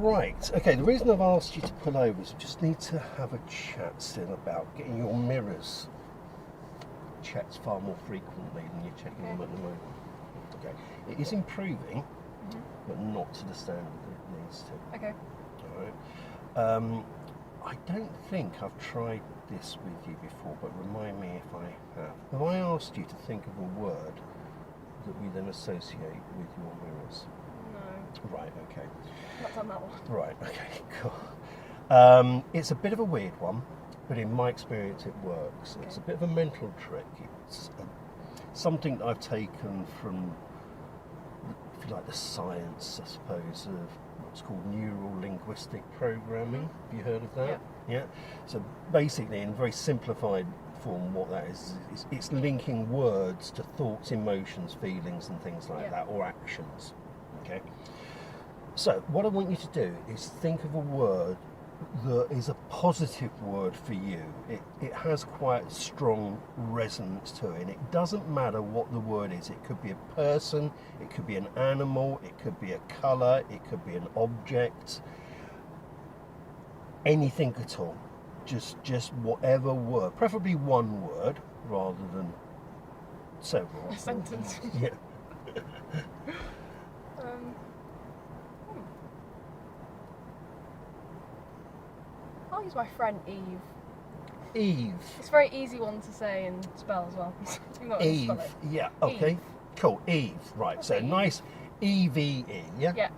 Right, okay, the reason I've asked you to pull over is we just need to have a chat still about getting your mirrors checked far more frequently than you're checking them at the moment. Okay, it is improving, but not to the standard that it needs to. Okay. All right. I don't think I've tried this with you before, but remind me if I have. Have I asked you to think of a word that we then associate with your mirrors? No. Right, okay. Not done that one. Right, okay, cool. It's a bit of a weird one, but in my experience it works. Okay. It's a bit of a mental trick. It's something that I've taken from, if you like, the science, I suppose, of what's called neuro-linguistic programming. Have you heard of that? Yeah. So basically, in very simplified form, what that is it's linking words to thoughts, emotions, feelings, and things like that, or actions. Okay. So what I want you to do is think of a word that is a positive word for you. It has quite strong resonance to it. And it doesn't matter what the word is. It could be a person, it could be an animal, it could be a colour, it could be an object, anything at all. Just whatever word, preferably one word rather than several. A sentence. Yeah. I'll use my friend Eve. Eve. It's a very easy one to say and spell as well. You've got to Eve. spell it. Yeah. Okay. Eve. Cool. Eve. Right. That's So Eve. nice. EVE. Yeah. Yeah.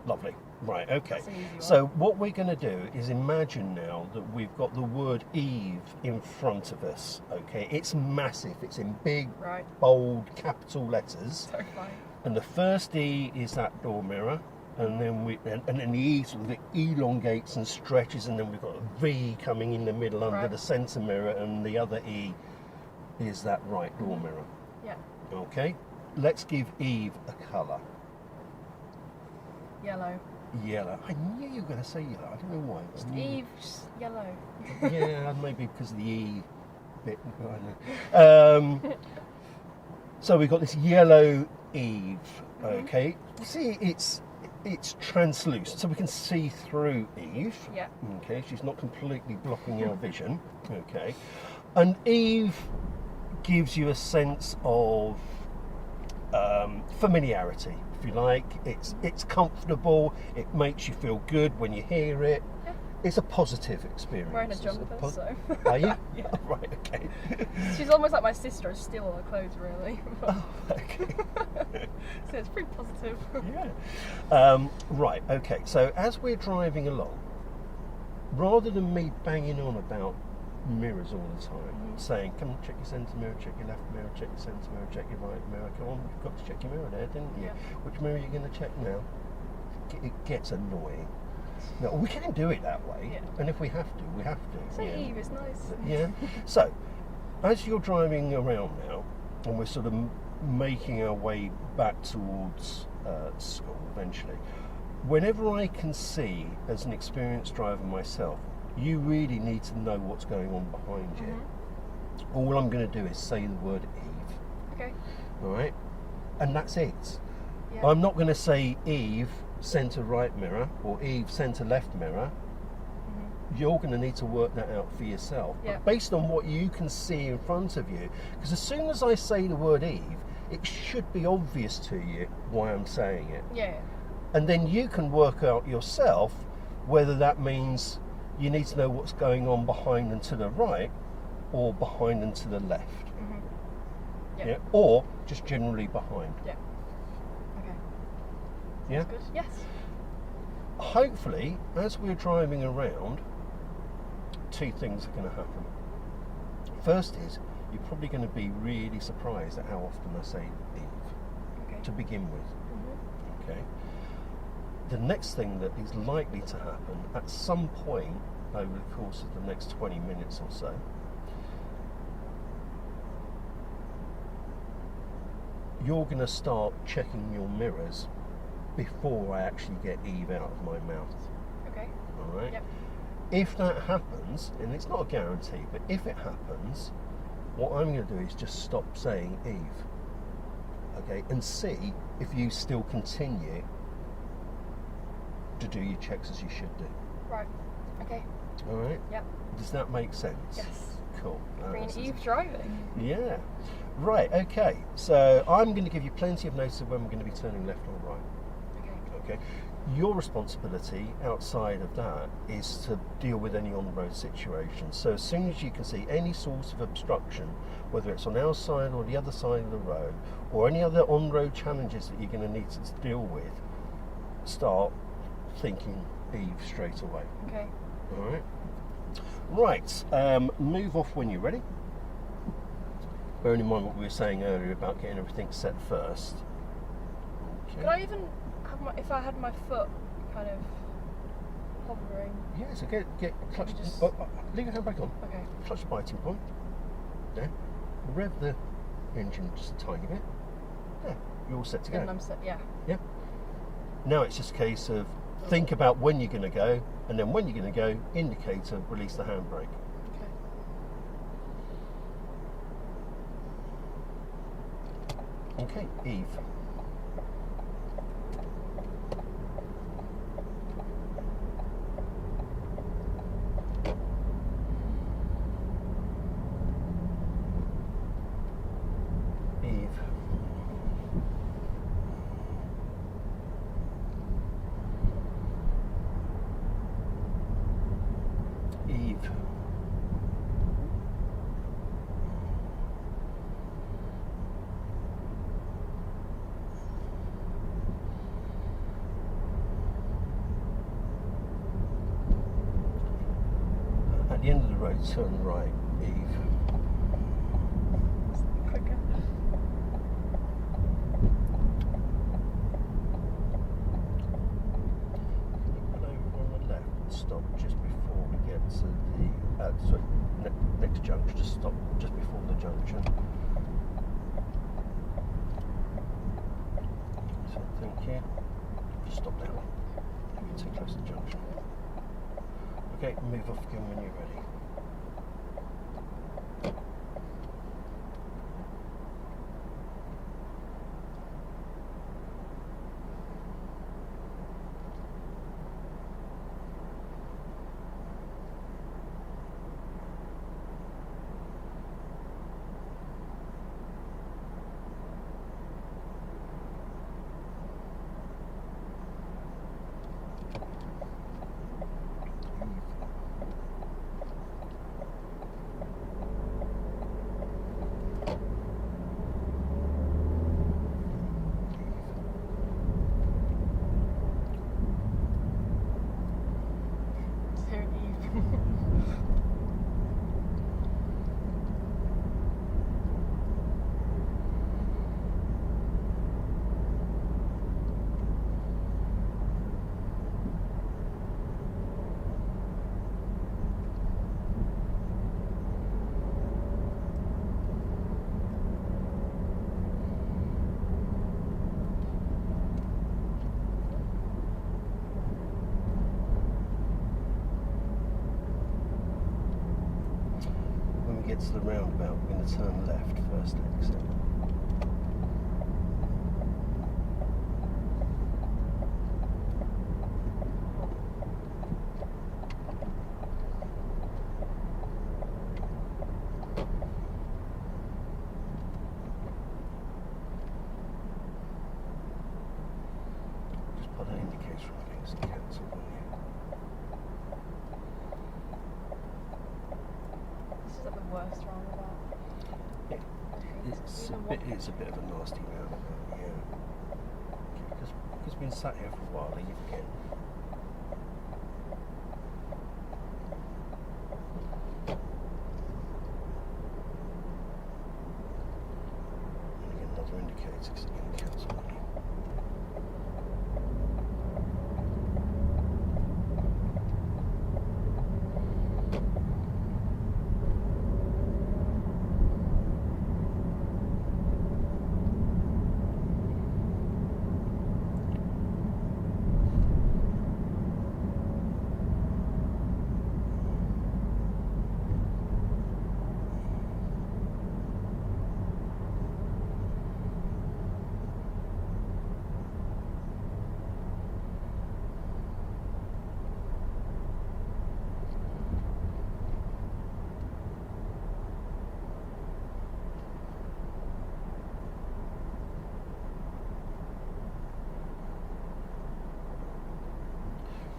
Lovely. Right. Okay. That's an easy one. So what we're going to do is imagine now that we've got the word Eve in front of us. Okay. It's massive. It's in big, Right. bold, capital letters. Terrifying. And the first E is that door mirror. And then the E sort of elongates and stretches, and then we've got a V coming in the middle under the centre mirror, and the other E is that right door mirror. Yeah. Okay, let's give Eve a colour. Yellow. Yellow. I knew you were going to say yellow. I don't know why. Just Eve, just yellow. Yeah, maybe because of the E bit. I don't know. So we've got this yellow Eve. Okay, see it's translucent, so we can see through Eve. Yeah. Okay, she's not completely blocking our vision. Okay, and Eve gives you a sense of familiarity, if you like. It's comfortable. It makes you feel good when you hear it. Yeah. It's a positive experience. I'm wearing a jumper, so. Are you? Yeah. Oh, right. Okay. She's almost like my sister. I steal all her clothes, really. Oh, okay. So it's pretty positive. Yeah. Right, okay. So as we're driving along, rather than me banging on about mirrors all the time, saying, come on, check your centre mirror, check your left mirror, check your centre mirror, check your right mirror, come on, you've got to check your mirror there, didn't you? Yeah. Which mirror are you going to check now? It gets annoying. No, we can do it that way, Yeah. and if we have to, we have to. Say yeah. Eve, it's nice. Yeah. So, as you're driving around now, and we're sort of making our way back towards school eventually, whenever I can see, as an experienced driver myself, you really need to know what's going on behind you. All I'm going to do is say the word Eve. Okay. All right? And that's it. Yeah. I'm not going to say Eve, centre right mirror, or Eve, centre left mirror. You're going to need to work that out for yourself. Yeah. But based on what you can see in front of you, because as soon as I say the word Eve, it should be obvious to you why I'm saying it. Yeah. And then you can work out yourself whether that means you need to know what's going on behind and to the right, or behind and to the left. Yeah. Yeah? Or just generally behind. Yeah. Okay. Yeah? Good. Yes. Hopefully, as we're driving around, two things are going to happen. First is, you're probably going to be really surprised at how often I say Eve Okay. to begin with. Okay. The next thing that is likely to happen at some point over the course of the next 20 minutes or so, you're going to start checking your mirrors before I actually get Eve out of my mouth. Okay. All right? Yep. If that happens, and it's not a guarantee, but if it happens, what I'm going to do is just stop saying Eve. Okay? And see if you still continue to do your checks as you should do. Right. Okay. All right. Yep. Does that make sense? Yes. Cool. Green This is- Eve driving. Yeah. Right. Okay. So I'm going to give you plenty of notice of when we're going to be turning left or right. Okay. Okay. Your responsibility outside of that is to deal with any on-road situation. So as soon as you can see any source of obstruction, whether it's on our side or the other side of the road, or any other on-road challenges that you're going to need to deal with, start thinking Eve straight away. Okay. All right. Right. Move off when you're ready. Bearing in mind what we were saying earlier about getting everything set first. Okay. Could I even have if I had my foot kind of hovering? Yeah, so get clutch. Just- Leave your hand back on. Okay. Clutch the biting point. There. Rev the engine just a tiny bit. There. You're all set to And go. I'm set. Yeah. Yeah. Now it's just a case of think about when you're going to go, and then when you're going to go, indicator, release the handbrake. Okay. Okay, Eve. Eve. Eve. At the end of the road, turn right, Eve. Quicker. Pull over on the left and stop just before we get to the next junction. Just stop just before the junction. So thank you. Just stop there. You're too close to the junction. Okay, move off again when you're ready. Turn Eve. When we get to the roundabout, we're going to turn left first exit. Just put that indicator on against the cancel, will you? This is like the worst roundabout. Yeah. It's a bit of a nasty roundabout, yeah. Because we've been sat here for a while, you forget. And again, another indicator because it's going to cancel on you.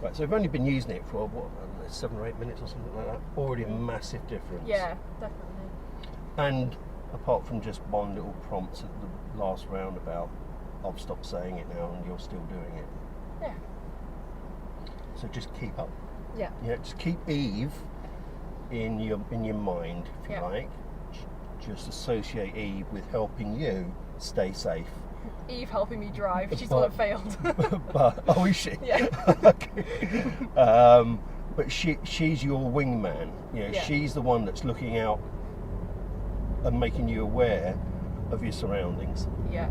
Right, so we've only been using it for what, 7 or 8 minutes or something like that. Already a massive difference. Yeah, definitely. And apart from just one little prompt at the last roundabout, I've stopped saying it now, and you're still doing it. Yeah. So just keep up. Yeah. Yeah, just keep Eve in your mind, if you Yeah. like. Just associate Eve with helping you stay safe. Eve helping me drive. She's the one that failed. But oh, is she? Yeah. Okay. But she's your wingman. You know, Yeah. she's the one that's looking out and making you aware of your surroundings. Yeah.